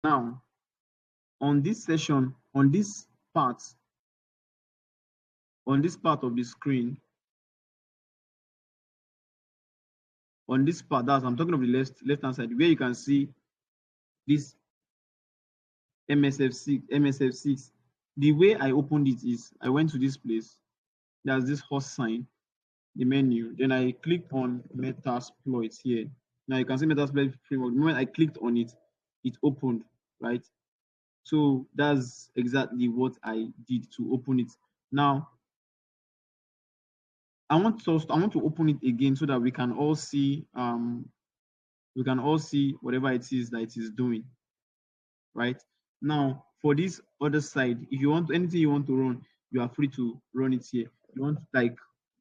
Now, on this session, on this part of the screen, on this part, that's I'm talking of the left hand side, where you can see this MSF6. The way I opened it is I went to this place. There's this horse sign, the menu. Then I clicked on Metasploit here. Now you can see Metasploit framework. The moment I clicked on it, it opened, right? So that's exactly what I did to open it. Now I want to open it again so that we can all see whatever it is that it is doing, right? Now for this other side, if you want anything you want to run, you are free to run it here. You want like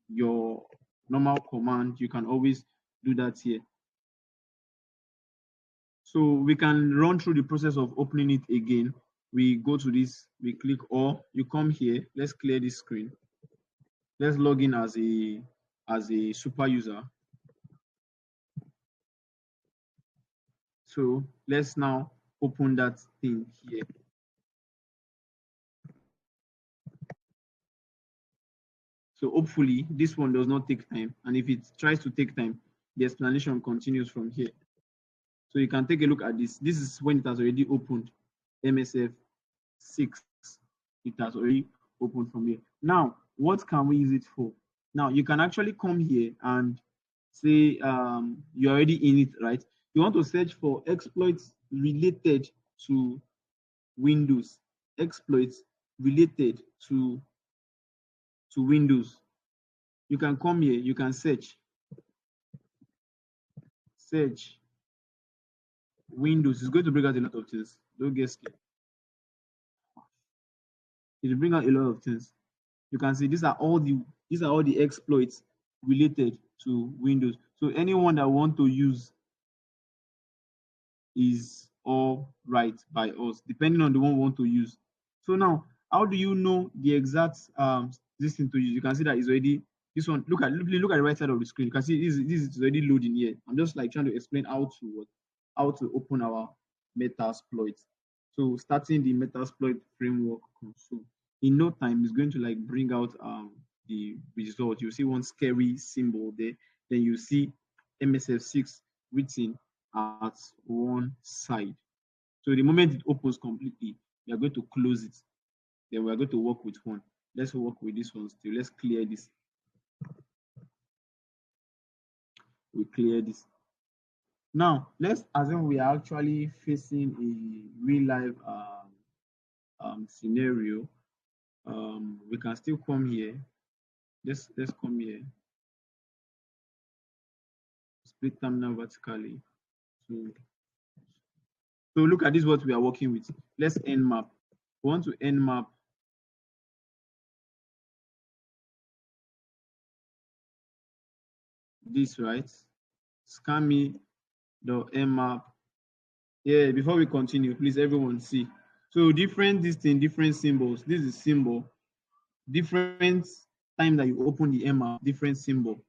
your normal command, you can always do that here. So we can run through the process of opening it again. We go to this, we click, or you come here. Let's clear this screen. Let's log in as a super user. So let's now open that thing here. So hopefully this one does not take time. And if it tries to take time, the explanation continues from here. So you can take a look at this. This is when it has already opened MSF6. It has already opened from here. Now, what can we use it for? Now, you can actually come here and say you're already in it, right? You want to search for exploits related to Windows, exploits related to Windows. You can come here, you can search Windows. It's going to bring out a lot of things. Don't get scared. It will bring out a lot of things. You can see these are all the exploits related to Windows. So anyone that want to use is all right by us, depending on the one we want to use. So now, how do you know the exact this thing to use? You can see that it's already this one. Look at the right side of the screen. You can see this is already loading here. I'm just like trying to explain how to open our Metasploit. So starting the Metasploit framework console. In no time, it's going to like bring out the result. You see one scary symbol there. Then you see MSF6 written at one side. So the moment it opens completely, we are going to close it. Then we are going to work with one. Let's work with this one still. Let's clear this. We clear this. Now, let's assume we are actually facing a real life scenario. We can still come here. Let's come here. Split terminal vertically. So look at this, what we are working with. Let's nmap. We want to nmap this, right? Scan me the nmap. Yeah, before we continue, please everyone see. So different different symbols. This is symbol. Different time that you open the nmap, different symbol.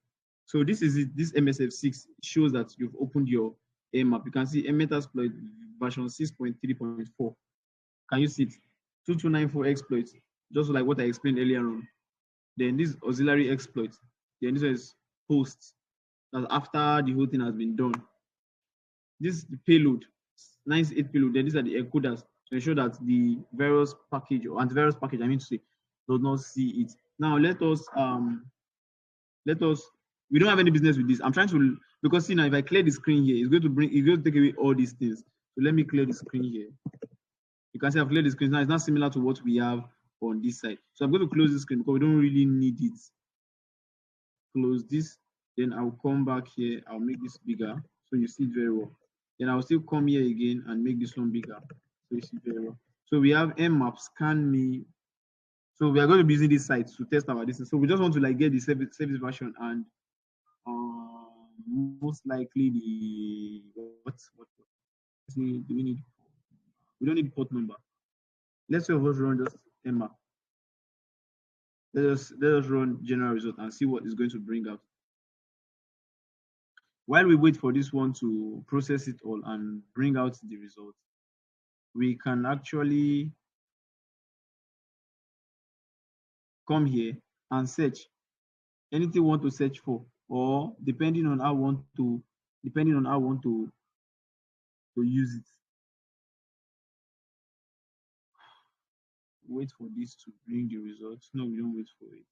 So this is it. This MSF6 shows that you've opened your nmap. You can see Metasploit version 6.3.4. Can you see it? 2294 exploits, just like what I explained earlier on. Then this auxiliary exploit. Then this is post. That's after the whole thing has been done. This is the payload, 98 payload. Then these are the encoders to ensure that the virus package or antivirus package, I mean to say, does not see it. Now let us we don't have any business with this. I'm trying to, because see now if I clear the screen here, it's going to take away all these things. So let me clear the screen here. You can see I've cleared the screen now. It's not similar to what we have on this side. So I'm going to close the screen because we don't really need it. Close this, then I'll come back here. I'll make this bigger so you see it very well. Then I'll still come here again and make this one bigger so you see it very well. So we have nmap scan me. So we are going to be using this site to test our distance. So we just want to like get the service version and most likely the what do we need? We don't need port number. Let's say us run just nmap. Let us run general result and see what is going to bring out. While we wait for this one to process it all and bring out the result, we can actually come here and search anything we want to search for, or depending on how we want to use it. Wait for this to bring the results. No, we don't wait for it.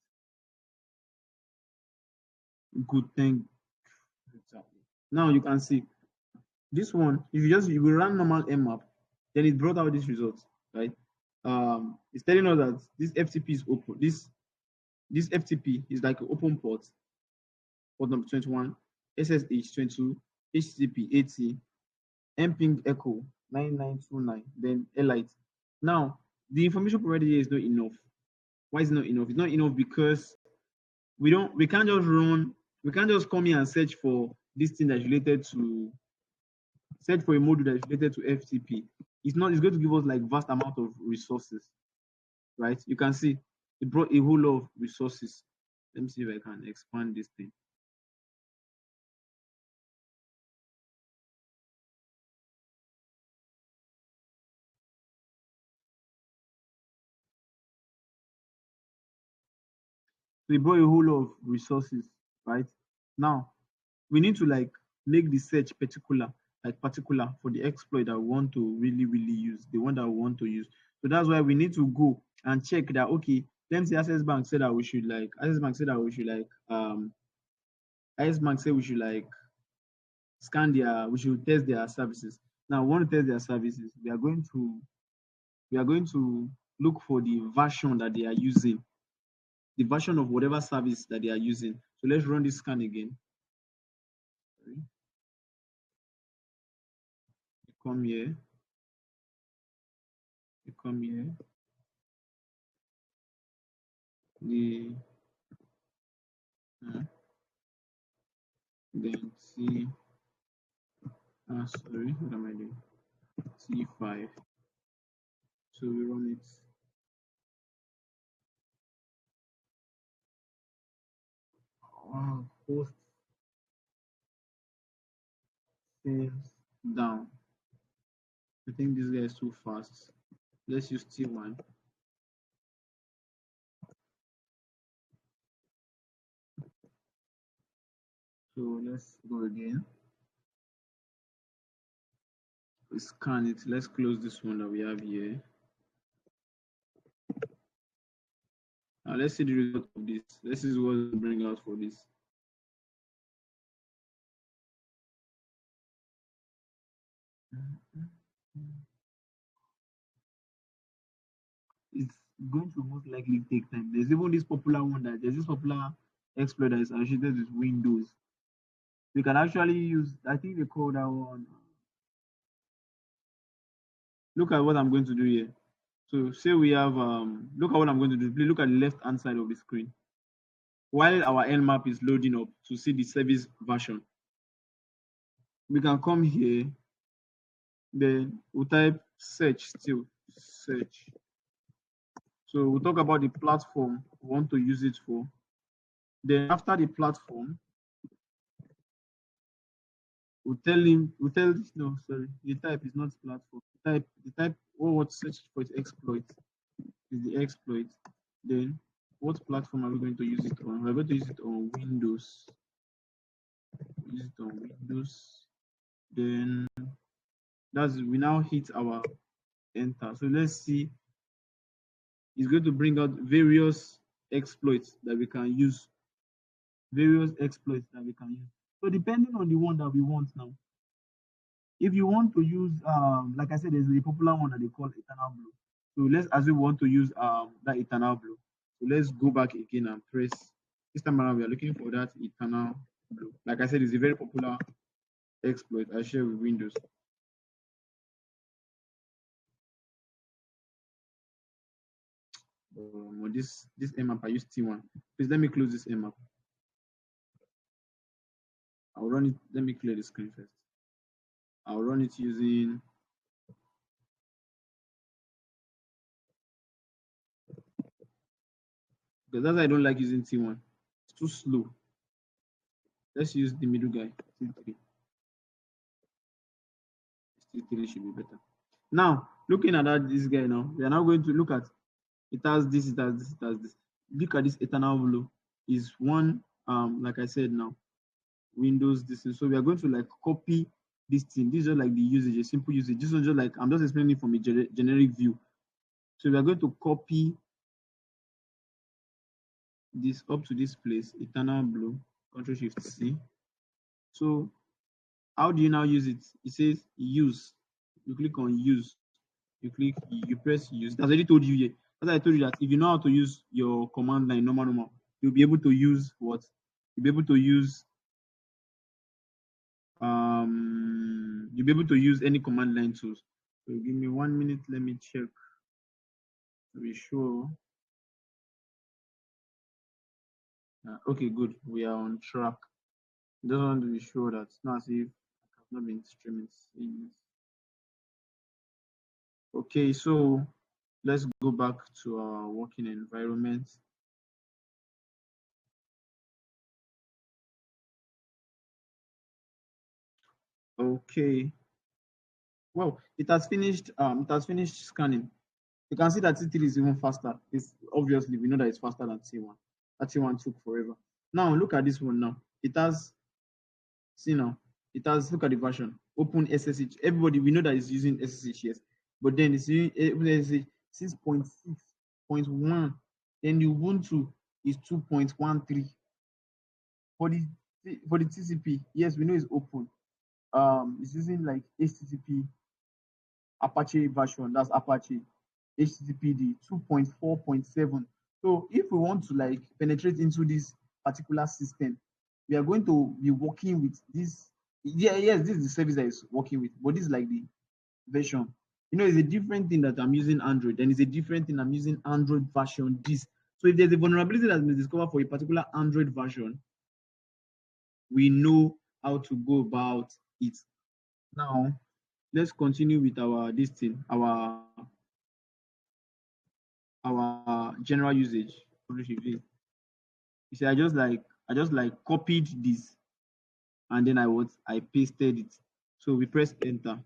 Good thing. Exactly. Now you can see this one. If you will run normal mmap, then it brought out this result, right? It's telling us that this FTP is open. This FTP is like an open port number 21, SSH 22, HTTP 80, mping echo 9929, then elite. Now, the information provided here is not enough. Why is it not enough? It's not enough because we can't just come here and search for this thing that's related to search for a module that is related to FTP. It's going to give us like vast amount of resources, right? You can see it brought a whole lot of resources. Let me see if I can expand this thing. So it brought a whole lot of resources, right? Now we need to like make the search particular for the exploit that we want to really use, the one that we want to use. So that's why we need to go and check that, okay, let me say Access Bank said that we should like we should test their services. Now we want to test their services. We are going to look for the version that they are using, the version of whatever service that they are using. So let's run this scan again. Sorry. You come here. You come here. The then sorry, what am I doing? T5. So we run it. Post saves down. I think this guy is too fast. Let's use T1. So let's go again. We scan it. Let's close this one that we have here. Now let's see the result of this. Let's see what it bring out for this. It's going to most likely take time. There's even this popular one that there's this popular exploit that is associated with Windows. We can actually use, I think they call that one. Look at what I'm going to do here. So say we have look at what I'm going to do. Please look at the left hand side of the screen. While our nmap is loading up to see the service version, we can come here, then we'll type search still, search. So we'll talk about the platform we want to use it for. Then after the platform, we'll tell no, sorry, the type is not platform. The type what search for its exploit is the exploit. Then what platform are we going to use it on? We're going to use it on Windows. Use it on Windows. Then we now hit our enter. So let's see. It's going to bring out various exploits that we can use. Various exploits that we can use. So depending on the one that we want now. If you want to use, like I said, there's a popular one that they call Eternal Blue. So let's assume we want to use that Eternal Blue. So let's go back again and press. This time around, we are looking for that Eternal Blue. Like I said, it's a very popular exploit I share with Windows. This mmap I use T1. Please let me close this mmap. I'll run it. Let me clear the screen first. I'll run it using because that's why I don't like using T1. It's too slow. Let's use the middle guy, T3. T3 should be better. Now, looking at that, this guy now, we are now going to look at it has this, it has this, it has this. Look at this eternal blue is one, like I said now, Windows this thing. So we are going to like copy this thing. This is just like the usage, a simple usage. This is just like I'm just explaining it from a generic view. So we are going to copy this up to this place, eternal blue, Control Shift C. So how do you now use it? It says use. You click on use. You press use. That's already told you here. As I told you that if you know how to use your command line normal, you'll be able to use what? You'll be able to use you'll be able to use any command line tools. So give me 1 minute, let me check to be sure. Okay, good. We are on track. Just want to be sure that it's not as if I have not been streaming since. Okay, so let's go back to our working environment. Okay. Well, it has finished. It has finished scanning. You can see that T3 is even faster. It's obviously we know that it's faster than T1. That T1 took forever. Now look at this one now. It has, see now, it has, look at the version. Open SSH. Everybody we know that it's using SSH, yes. But then it's using SSH 6.6.1. Then the Ubuntu is 2.13. For the TCP, yes, we know it's open. It's using like HTTP Apache version, that's Apache HTTPD 2.4.7. So if we want to like penetrate into this particular system, we are going to be working with this. Yeah, yes, this is the service that is working with, but this is like the version. You know, it's a different thing that I'm using Android, and it's a different thing I'm using Android version this. So if there's a vulnerability that's been discovered for a particular Android version, we know how to go about it. Now, let's continue with our this thing, our general usage. You see, I just like copied this and then I pasted it. So we press enter.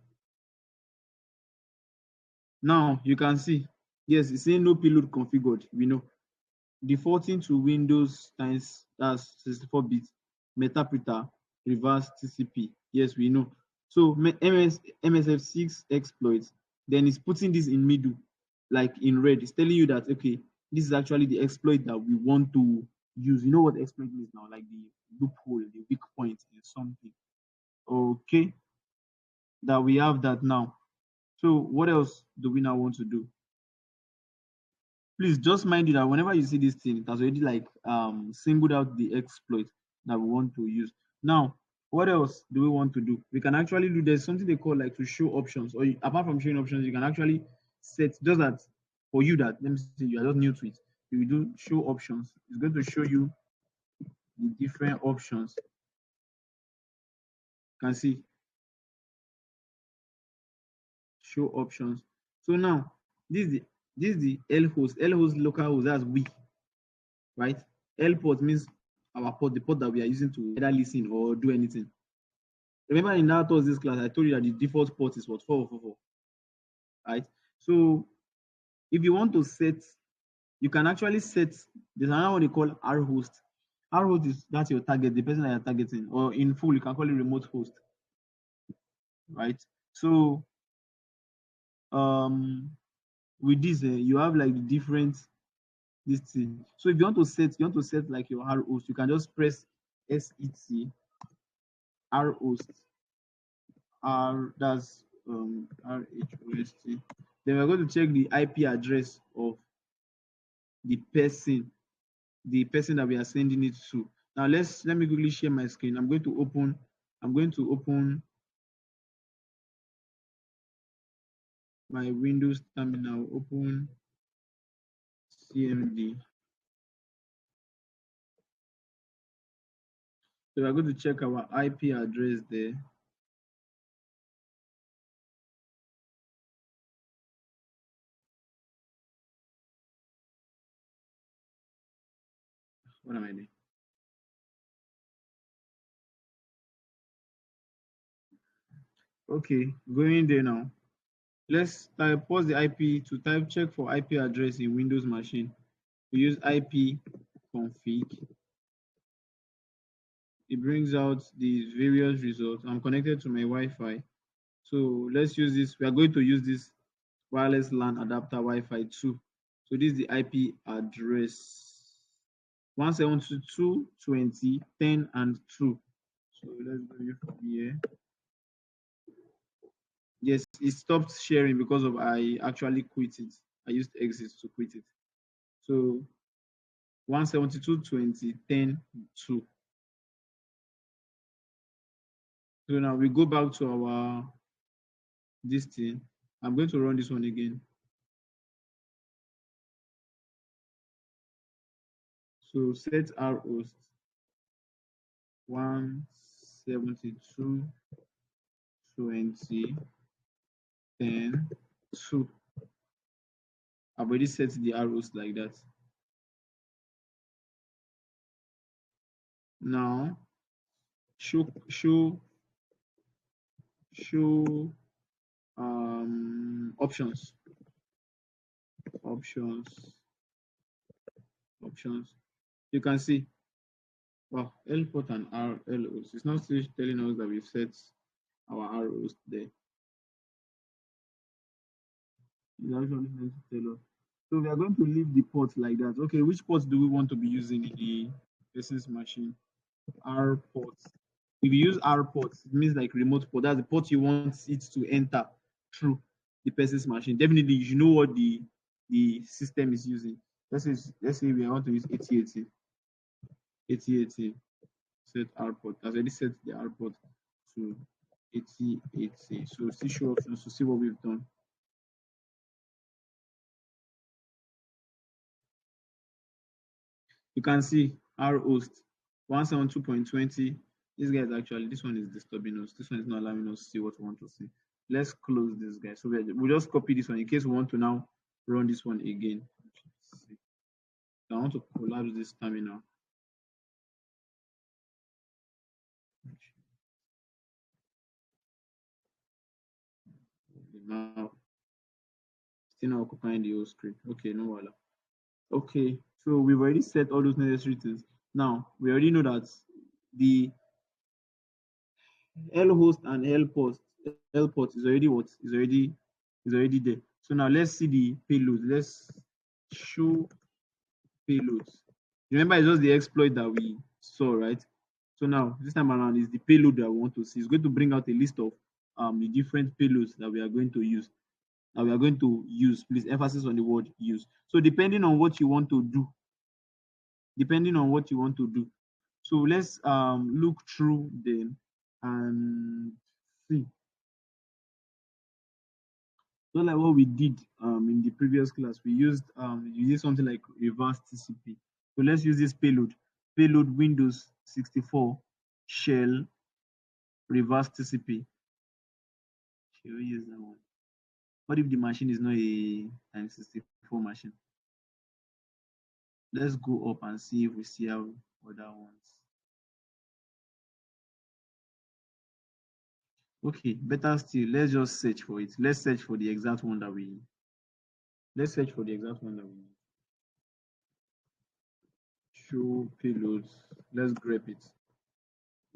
Now you can see, yes, it's saying no payload configured. We know defaulting to Windows times that's 64 bits Metaploit reverse TCP. Yes, we know. So MSF6 exploits, then it's putting this in middle, like in red. It's telling you that okay, this is actually the exploit that we want to use. You know what exploit means now, like the loophole, the weak point in something. Okay, that we have that now. So what else do we now want to do? Please just mind you that whenever you see this thing, it has already like singled out the exploit that we want to use. Now, what else do we want to do? We can actually do, there's something they call like to show options, or apart from showing options, you can actually set just that for you that, let me see, you are just new to it. You will do show options. It's going to show you the different options. You can see show options. So now this is the L host. L host local host, that's we, right? L port means our port, the port that we are using to either listen or do anything. Remember in our Thursday's class, I told you that the default port is what 444, right? So if you want to set, you can actually set. There's another one they call R host. R host is that's your target, the person that you're targeting, or in full you can call it remote host, right? So with this, you have like the different this thing. So if you want to set like your R host, you can just press SET R host. That's RHOST. Then we're going to check the IP address of the person that we are sending it to. Now let me quickly share my screen. I'm going to open my Windows terminal, open CMD. So we're going to check our IP address there. What am I doing? Okay, going there now. Let's type pause the IP to type check for IP address in Windows machine. We use IP config. It brings out the various results. I'm connected to my Wi-Fi. So let's use this. We are going to use this wireless LAN adapter Wi-Fi 2. So this is the IP address 172.20.10 and 2. So let's go from here. Yes, it stopped sharing because of I actually quit it. I used exit to quit it. So 172.20.10.2. So now we go back to our this thing. I'm going to run this one again. So set our host 172.20.10.2. I've already set the arrows like that. Now show options. You can see, wow, L port and R L host. It's not still telling us that we've set our R host there. It's actually meant to tell us. So we are going to leave the port like that. Okay, which port do we want to be using in the person's machine? R port. If you use R port, it means like remote port. That's the port you want it to enter through the person's machine. Definitely, you should know what the system is using. Let's say we want to use 8080. 8080 set R port. I've already set the R port to 8080. So still show options to see what we've done. You can see R host 172.20. This guy is actually, this one is disturbing us. This one is not allowing us to see what we want to see. Let's close this guy. So we'll just copy this one in case we want to now run this one again. So I want to collapse this terminal. Now, still not occupying the whole screen. Okay, no wala. Okay, so we've already set all those necessary things. Now we already know that the L host and L port is already what is already there. So now let's see the payload. Let's show payloads. Remember, it's just the exploit that we saw, right? So now this time around is the payload that we want to see. It's going to bring out a list of the different payloads that we are going to use. That we are going to use. Please emphasis on the word use. So depending on what you want to do, so let's look through them and see. So like what we did in the previous class, we used something like reverse TCP. So let's use this payload Windows 64 shell reverse TCP. Shall we use that one? What if the machine is not a times 64 machine? Let's go up and see if we see how other ones. Okay, better still, let's just search for it. Let's search for the exact one that we show payloads. Let's grep it.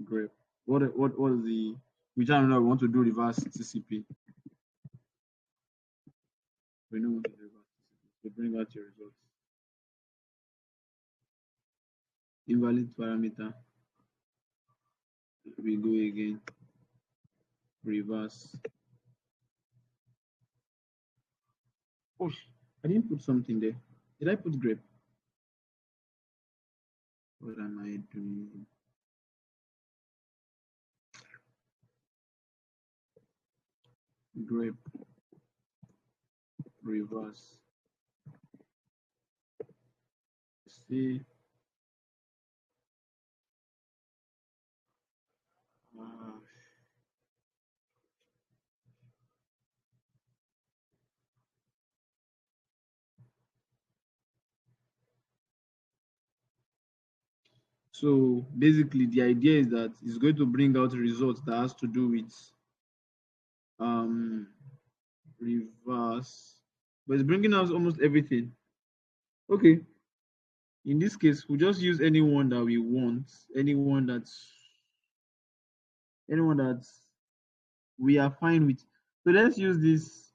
Grep. What was the which I know we want to do reverse TCP. We know what to do reverse TCP. So bring out your results. Invalid parameter. We go again. Reverse. Oh, I didn't put something there. Did I put grep? What am I doing? Grep. Reverse. See. Uh, so basically, the idea is that it's going to bring out results that has to do with um reverse, but it's bringing us almost everything. Okay, in this case, we'll just use anyone that we want, anyone that we are fine with. So let's use this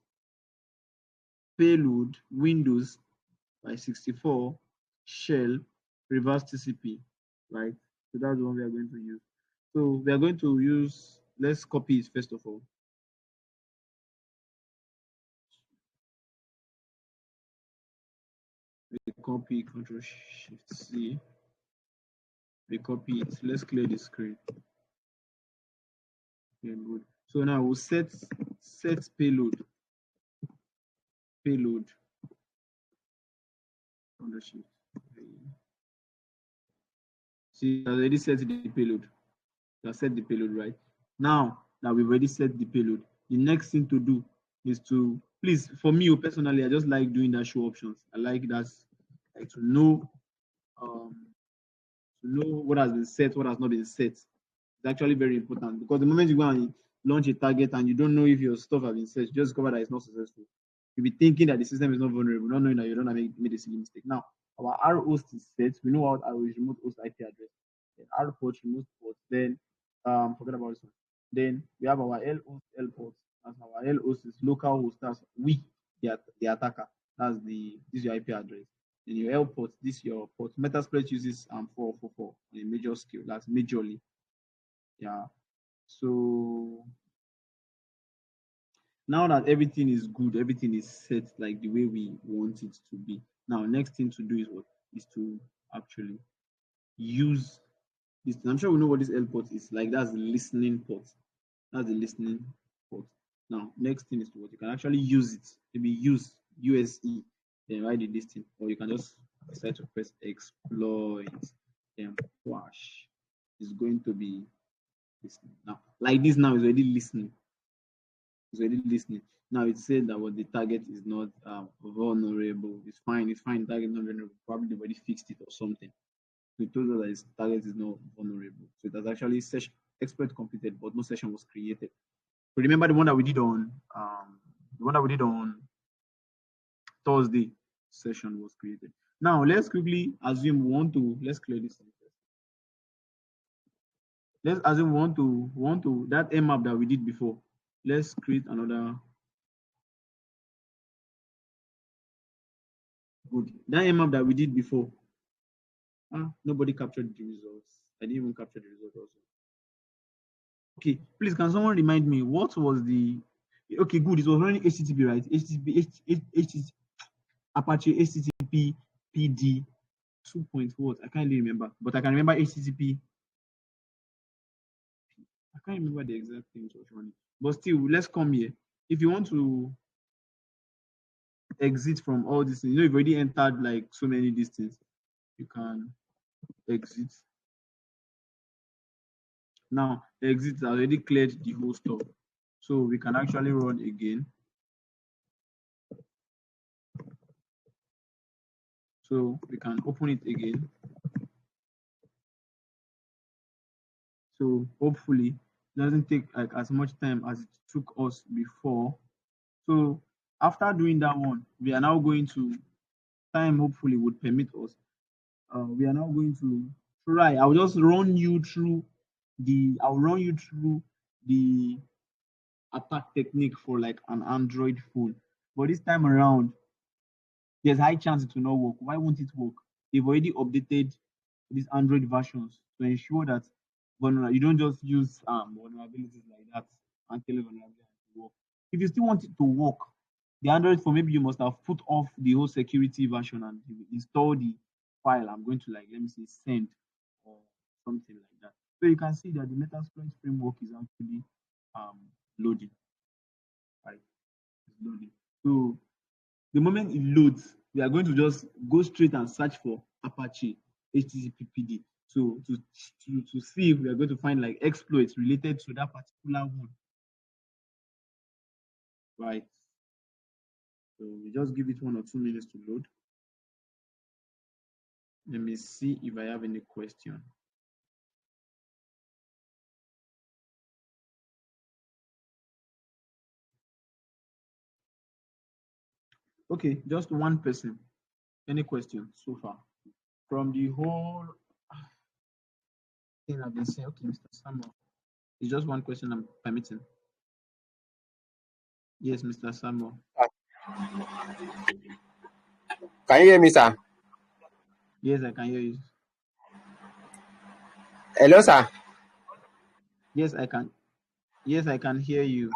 payload Windows by 64 shell reverse TCP, right? So that's the one we are going to use. So we are going to use, let's copy it first of all. We copy, Control Shift C. We copy it. Let's clear the screen. Okay, good. So now we'll set payload. Payload. Control Shift. See, I already set the payload. I set the payload, right? Now that we've already set the payload, the next thing to do is to, please, for me personally, I just like doing that show options. I like that, like to know what has been set, what has not been set. It's actually very important, because the moment you go and launch a target and you don't know if your stuff has been set, you just discover that it's not successful. You'll be thinking that the system is not vulnerable, not knowing that you don't have made a silly mistake. Now, our R host is set. We know what our remote host IP address. Then R port, remote port. Then forget about this one. Then we have our L host, L port. As our L host is local host. That's we, the attacker. That's this is your IP address. Then your L port, this is your port. Metasploit uses 444 on a major scale. That's majorly. Yeah. So now that everything is good, everything is set like the way we want it to be. Now, next thing to do is what? Is to actually use this. I'm sure we know what this L port is like. That's the listening port. That's the listening port. Now, next thing is to what? You can actually use it. Maybe use USE, then write this thing, or you can just decide to press exploit, then flash. It's going to be listening. Now, like this now is already listening. It's already listening. Now it said that what the target is not vulnerable. It's fine. It's fine. Target not vulnerable. Probably they already fixed it or something. So it told us that its target is not vulnerable. So it has actually session exploit completed, but no session was created. So remember the one that we did on Thursday. Session was created. Now let's quickly assume we want to, let's clear this thing first. Let's assume we want to that map that we did before. Let's create another. Good. That map that we did before. Nobody captured the results. I didn't even capture the result also. Okay, please, can someone remind me what was the? Okay, good. It was running HTTP, right? HTTP, Apache HTTP PD 2 point what? I can't really remember, but I can remember HTTP. I can't remember the exact thing it was running. But still, let's come here. If you want to exit from all these things, you've already entered like so many distance, you can exit. Now, the exit has already cleared the whole stuff. So we can actually run again. So we can open it again. So hopefully it doesn't take like as much time as it took us before. So after doing that one, we are now going to, time hopefully would permit us. We are now going to try. I'll just run you through the attack technique for like an Android phone. But this time around, there's high chance it will not work. Why won't it work? They've already updated these Android versions to ensure that you don't just use vulnerabilities like that and tell vulnerability to work. If you still want it to work, the Android phone, maybe you must have put off the whole security version and install the file. I'm going to, like, let me say, send or something like that. So you can see that the Metasploit framework is actually loading. Right? It's loading. So the moment it loads, we are going to just go straight and search for Apache HTTP PD. So to see if we are going to find like exploits related to that particular one. Right. So we just give it 1 or 2 minutes to load. Let me see if I have any question. Okay, just one person. Any question so far from the whole thing I've been saying? Okay, Mr. Samuel. It's just one question I'm permitting. Yes, Mr. Samuel. Can you hear me, sir? Yes, I can hear you. Hello, sir. Yes, I can. Yes, I can hear you.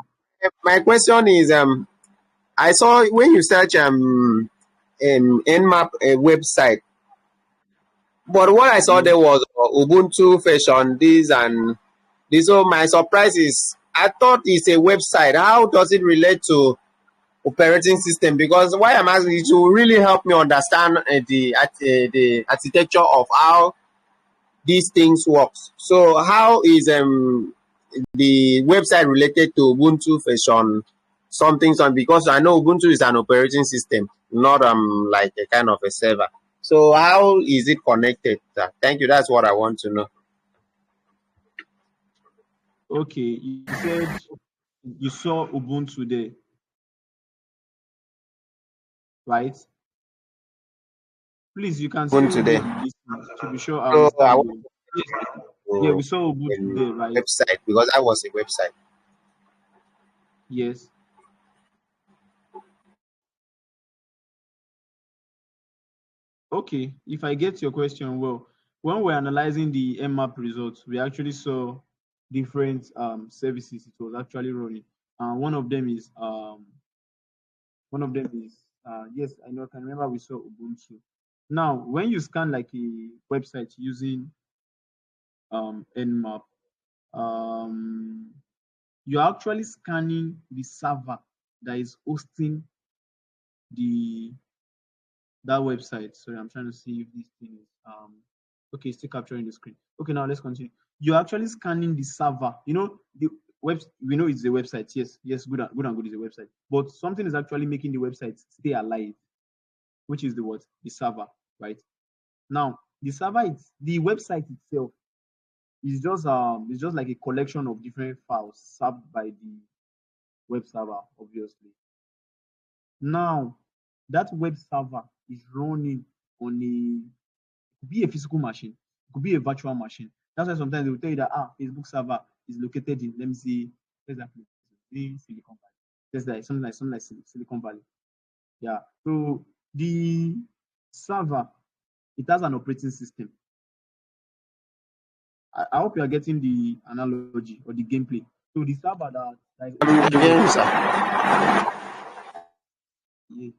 My question is, I saw when you search Nmap website, but what I saw Yes. there was Ubuntu version this and this. So my surprise is, I thought it's a website. How does it relate to operating system? Because why I'm asking you to really help me understand the architecture of how these things works. So how is the website related to Ubuntu version something? Because I know Ubuntu is an operating system, not like a kind of a server. So how is it connected? Thank you. That's what I want to know. Okay, you said you saw Ubuntu there, right? Please, you can say Ubuntu maybe there. on this to be sure I So I understand want you. Yes. Yeah, to we saw Ubuntu there, right? website because I was a website. Yes. Okay, if I get your question well, when we're analyzing the Mmap results, we actually saw different services it was actually running. One of them is yes, I know, I can remember we saw Ubuntu. Now, when you scan like a website using Nmap, um, you're actually scanning the server that is hosting the that website. Sorry, I'm trying to see if this thing is okay, still capturing the screen. Okay, now let's continue. You're actually scanning the server. You know, the web we know it's a website. Yes, yes, good is a website. But something is actually making the website stay alive, which is the what? The server, right? Now, the server it's the website itself is just like a collection of different files served by the web server, obviously. Now, that web server is running on it could be a physical machine, it could be a virtual machine. That's why sometimes they will tell you that Facebook server is located in, let me see, where's that place? In Silicon Valley. There's like something like Silicon Valley. Yeah. So the server, it has an operating system. I hope you are getting the analogy or the gameplay. So the server that is hosting the Again, website. sir. Yeah.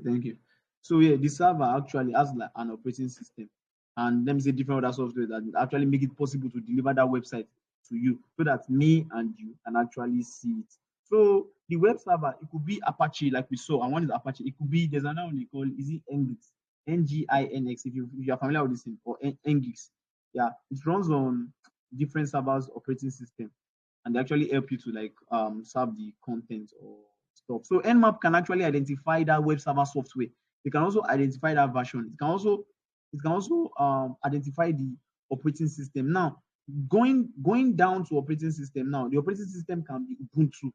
Thank you. So yeah, the server actually has like an operating system, and let me say different other software that actually make it possible to deliver that website to you, so that me and you can actually see it. So the web server, it could be Apache, like we saw, and one is Apache. It could be there's another one they call is it Nginx, Nginx. If you are familiar with this thing, or Nginx, yeah, it runs on different servers operating system, and they actually help you to like serve the content or stuff. So Nmap can actually identify that web server software. It can also identify that version. It can also identify the operating system. Now, going down to operating system now, the operating system can be Ubuntu.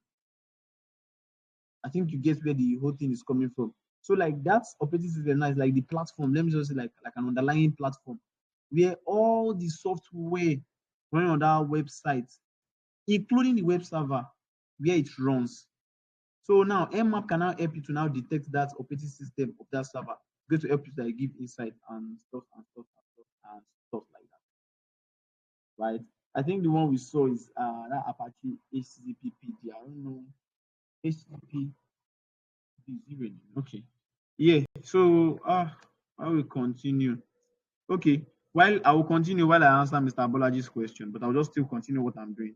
I think you get where the whole thing is coming from. So like that operating system now is like the platform. Let me just say like an underlying platform where all the software running on that website, including the web server where it runs. So now Nmap can now help you to now detect that operating system of that server. It's going to help you to like give insight and stuff and stuff and stuff and stuff like that, right? I think the one we saw is that Apache HTTP PD. I don't know HTTP zero. Okay, yeah. So I will continue. Okay, while I will continue while I answer Mr. Bolaji's question, but I'll just still continue what I'm doing.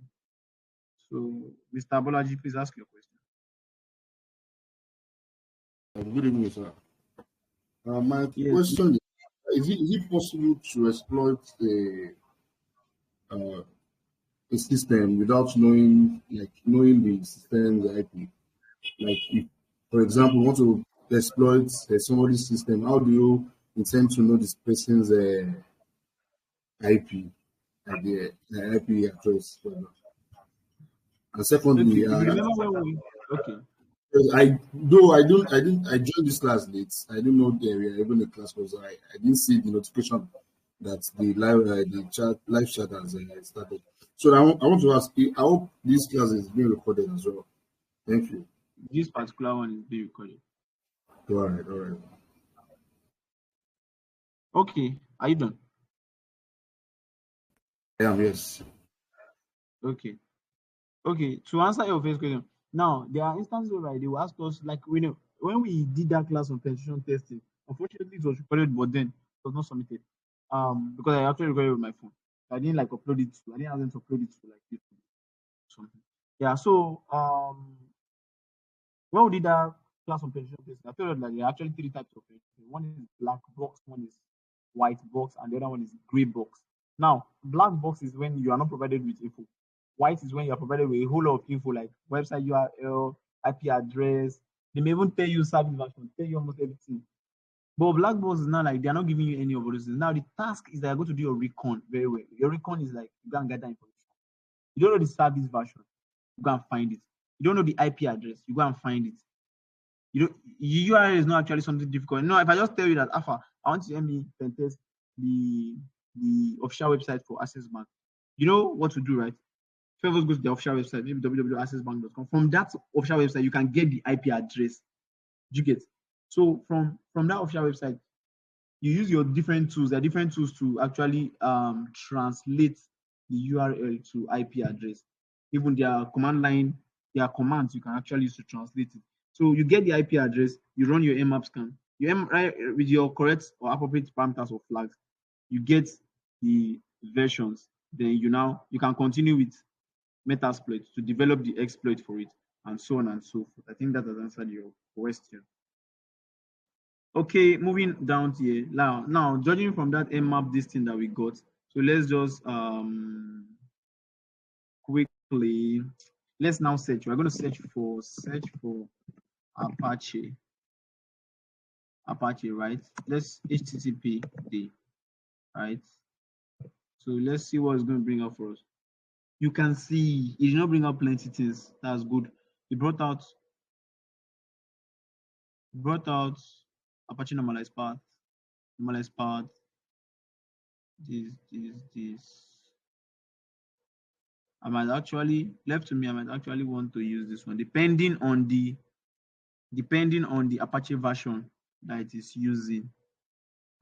So, Mr. Bolaji, please ask your question. Good evening, sir. My Yes. question is it possible to exploit a system without knowing the system's IP? Like, if, for example, you want to exploit somebody's system, how do you intend to know this person's IP, like the IP address? And Okay. secondly, If you remember when we okay. Because I joined this class late. I didn't know there were even a class because I didn't see the notification that the chat live chat has started. So I want to ask you, I hope this class is being recorded as well. Thank you. This particular one is being recorded. All right, all right. Okay, are you done? I am, yes. Okay. Okay, to answer your first question, now there are instances where they will ask us, like, when we did that class on penetration testing, unfortunately it was recorded, but then it was not submitted. Because I actually recorded it with my phone. I didn't like upload it I didn't have them to upload it to like YouTube or something. Yeah, so when we did that class on penetration testing, I told you that there are actually three types of penetration. One is black box, one is white box, and the other one is gray box. Now, black box is when you are not provided with info. White is when you are provided with a whole lot of info like website URL, IP address. They may even tell you service version, tell you almost everything. But black box is not like they are not giving you any of those things. Now the task is that you're going to do your recon very well. Your recon is like you go and gather information. You don't know the service version, you go and find it. You don't know the IP address, you go and find it. You don't URL is not actually something difficult. No, if I just tell you that Alpha, I want you to help me pen test the official website for Access Bank, you know what to do, right? First, go to the official website, maybe www.accessbank.com. From that official website, you can get the IP address. Do you get? So from that official website, you use your different tools. There are different tools to actually translate the URL to IP address. Even their command line, their commands you can actually use to translate it. So you get the IP address, you run your mmap scan. Right, with your correct or appropriate parameters or flags, you get the versions. Then you can continue with Metasploit to develop the exploit for it, and so on and so forth. I think that has answered your question. Okay, moving down here. Now judging from that mmap, this thing that we got, so let's just quickly let's now search. We're going to search for Apache. Right? Let's HTTP D, right? So let's see what it's going to bring up for us. You can see it did not bring up plenty things. That's good. It brought out Apache normalized path, this. I might actually want to use this one depending on the Apache version that it is using.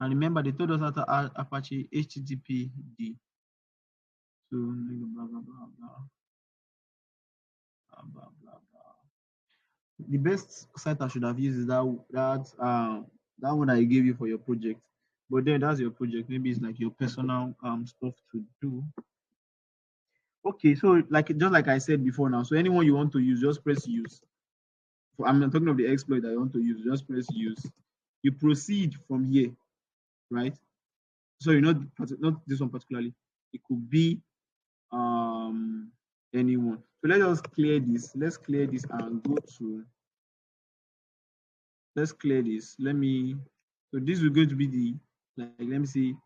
And remember, they told us how to add Apache HTTPD. So blah blah blah blah. The best site I should have used is that one I gave you for your project. But then that's your project. Maybe it's like your personal stuff to do. Okay, so just like I said before now, so anyone you want to use, just press use. I'm talking of the exploit that you want to use, just press use. You proceed from here, right? So not this one particularly. It could be anyone. So let us clear this. Let's clear this and go to. Let's clear this. So this is going to be the let me see.